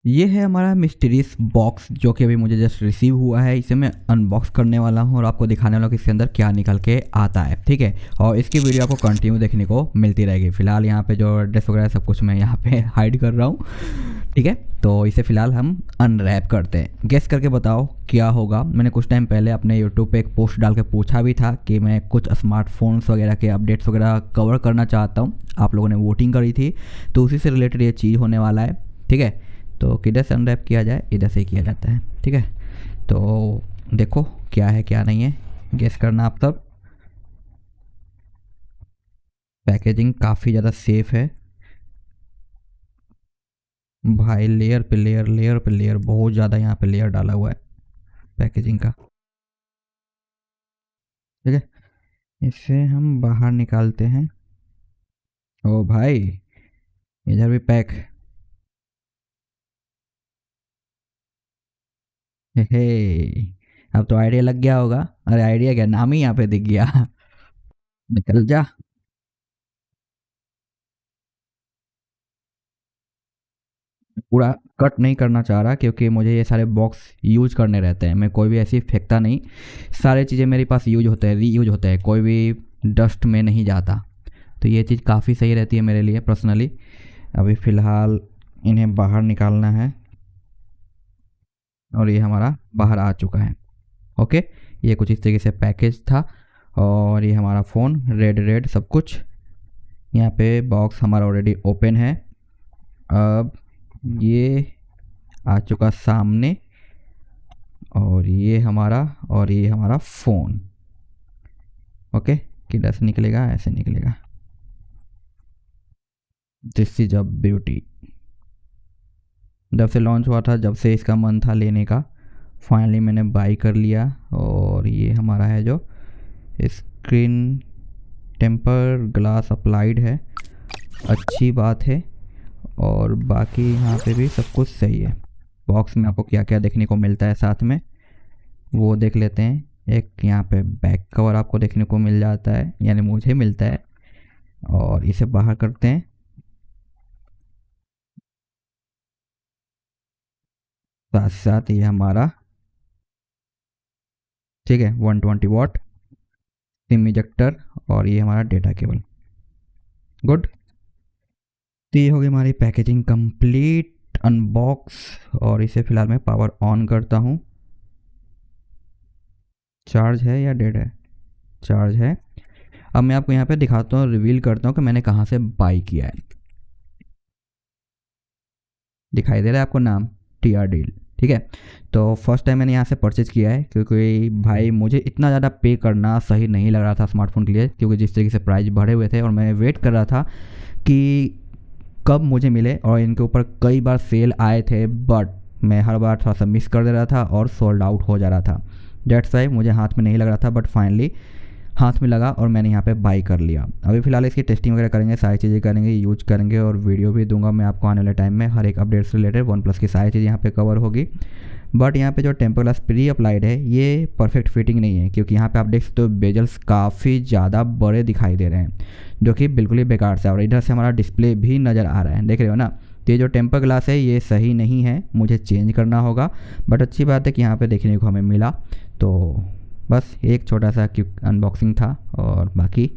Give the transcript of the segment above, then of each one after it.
ये है हमारा मिस्टीरियस बॉक्स जो कि अभी मुझे जस्ट रिसीव हुआ है। इसे मैं अनबॉक्स करने वाला हूँ और आपको दिखाने वाला हूँ कि इसके अंदर क्या निकल के आता है, ठीक है। और इसकी वीडियो आपको कंटिन्यू देखने को मिलती रहेगी। फिलहाल यहाँ पे जो एड्रेस वगैरह सब कुछ मैं यहाँ पे हाइड कर रहा हूँ, ठीक है। तो इसे फ़िलहाल हम अनरैप करते हैं। गेस करके बताओ क्या होगा। मैंने कुछ टाइम पहले अपने यूट्यूब पे एक पोस्ट डाल के पूछा भी था कि मैं कुछ स्मार्टफोन्स वगैरह के अपडेट्स वगैरह कवर करना चाहता हूँ। आप लोगों ने वोटिंग करी थी, तो उसी से रिलेटेड ये चीज़ होने वाला है, ठीक है। तो किधर से अनरैप किया जाए, इधर से ही किया जाता है, ठीक है। तो देखो क्या है क्या नहीं है, गेस करना आप सब। पैकेजिंग काफ़ी ज़्यादा सेफ है भाई, लेयर पे लेयर, लेयर पे लेयर, बहुत ज़्यादा यहाँ पे लेयर डाला हुआ है पैकेजिंग का, ठीक है। इसे हम बाहर निकालते हैं। ओ भाई, इधर भी पैक। हे, अब तो आइडिया लग गया होगा। अरे आइडिया क्या, नाम ही यहाँ पे दिख गया। निकल जा। पूरा कट नहीं करना चाह रहा क्योंकि मुझे ये सारे बॉक्स यूज करने रहते हैं। मैं कोई भी ऐसी फेंकता नहीं, सारी चीज़ें मेरे पास यूज होते हैं, री यूज होते हैं, कोई भी डस्ट में नहीं जाता। तो ये चीज़ काफ़ी सही रहती है मेरे लिए पर्सनली। अभी फ़िलहाल इन्हें बाहर निकालना है और ये हमारा बाहर आ चुका है। ओके, ये कुछ इस तरीके से पैकेज था और ये हमारा फ़ोन रेड रेड सब कुछ। यहाँ पे बॉक्स हमारा ऑलरेडी ओपन है। अब ये आ चुका सामने और ये हमारा फ़ोन। ओके, किधर से निकलेगा, ऐसे निकलेगा। This is a beauty. जब से लॉन्च हुआ था, जब से इसका मन था लेने का, फाइनली मैंने बाई कर लिया। और ये हमारा है जो स्क्रीन टेम्पर ग्लास अप्लाइड है, अच्छी बात है। और बाकी यहाँ पे भी सब कुछ सही है। बॉक्स में आपको क्या क्या देखने को मिलता है साथ में वो देख लेते हैं। एक यहाँ पे बैक कवर आपको देखने को मिल जाता है, यानी मुझे मिलता है। और इसे बाहर करते हैं। साथ साथ ये हमारा, ठीक है, 120 वाट सिम इजेक्टर और ये हमारा डेटा केबल। गुड। तो ये होगी हमारी पैकेजिंग कंप्लीट अनबॉक्स। और इसे फ़िलहाल मैं पावर ऑन करता हूँ। चार्ज है या डेड है? चार्ज है। अब मैं आपको यहाँ पे दिखाता हूँ, रिवील करता हूँ कि मैंने कहाँ से बाई किया है। दिखाई दे रहा है आपको नाम, टी आर डील, ठीक है। तो फर्स्ट टाइम मैंने यहाँ से परचेज़ किया है क्योंकि भाई मुझे इतना ज़्यादा पे करना सही नहीं लग रहा था स्मार्टफोन के लिए, क्योंकि जिस तरीके से प्राइस बढ़े हुए थे और मैं वेट कर रहा था कि कब मुझे मिले। और इनके ऊपर कई बार सेल आए थे, बट मैं हर बार थोड़ा सा मिस कर दे रहा था और सोल्ड आउट हो जा रहा था। डेट्स वाई मुझे हाथ में नहीं लग रहा था, बट फाइनली हाथ में लगा और मैंने यहाँ पे बाई कर लिया। अभी फ़िलहाल इसकी टेस्टिंग वगैरह करेंगे, सारी चीज़ें करेंगे, यूज करेंगे और वीडियो भी दूंगा मैं आपको आने वाले टाइम में। हर एक अपडेट से रिलेटेड वन प्लस की सारी चीज़ यहाँ पे कवर होगी। बट यहाँ पे जो टेम्पर ग्लास प्री अप्लाइड है ये परफेक्ट फिटिंग नहीं है, क्योंकि यहाँ पे आप देख सकते हो बेजल्स काफ़ी ज़्यादा बड़े दिखाई दे रहे हैं, जो कि बिल्कुल ही बेकार से। और इधर से हमारा डिस्प्ले भी नज़र आ रहा है, देख रहे हो ना। तो ये जो टेम्पर ग्लास है ये सही नहीं है, मुझे चेंज करना होगा। बट अच्छी बात है कि यहाँ पे देखने को हमें मिला। तो बस एक छोटा सा क्विक अनबॉक्सिंग था और बाकी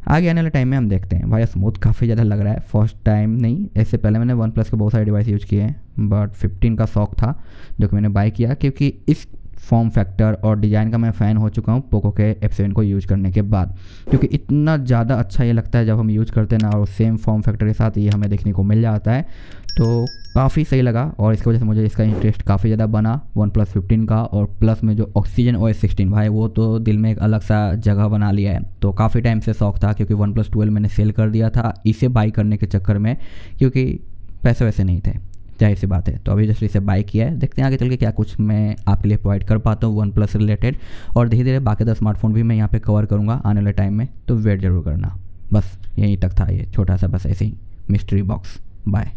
आगे आने वाले टाइम में हम देखते हैं। भाई स्मूथ काफ़ी ज़्यादा लग रहा है, फर्स्ट टाइम नहीं, इससे पहले मैंने वन प्लस के बहुत सारे डिवाइस यूज़ किए हैं, बट 15 का शौक था जो कि मैंने बाई किया, क्योंकि इस फॉर्म फैक्टर और डिज़ाइन का मैं फ़ैन हो चुका हूँ पोको के F7 को यूज़ करने के बाद। क्योंकि इतना ज़्यादा अच्छा ये लगता है जब हम यूज़ करते हैं ना, और सेम फॉर्म फैक्टर के साथ ये हमें देखने को मिल जाता है, तो काफ़ी सही लगा। और इसकी वजह से मुझे इसका इंटरेस्ट काफ़ी ज़्यादा बना वन प्लस 15 का। और प्लस में जो ऑक्सीजन OS 16 भाई, वो तो दिल में एक अलग सा जगह बना लिया है। तो काफ़ी टाइम से शौक था, क्योंकि वन प्लस 12 मैंने सेल कर दिया था इसे बाई करने के चक्कर में, क्योंकि पैसे वैसे नहीं थे, जाहिर सी बात है। तो अभी जस्ट इसे बाई किया है, देखते हैं आगे चल के क्या कुछ मैं आपके लिए प्रोवाइड कर पाता हूँ वन प्लस रिलेटेड। और धीरे धीरे बाकी 10 स्मार्टफोन भी मैं यहाँ पे कवर करूँगा आने वाले टाइम में, तो वेट जरूर करना। बस यहीं तक था ये छोटा सा, बस ऐसे ही मिस्ट्री बॉक्स। बाय।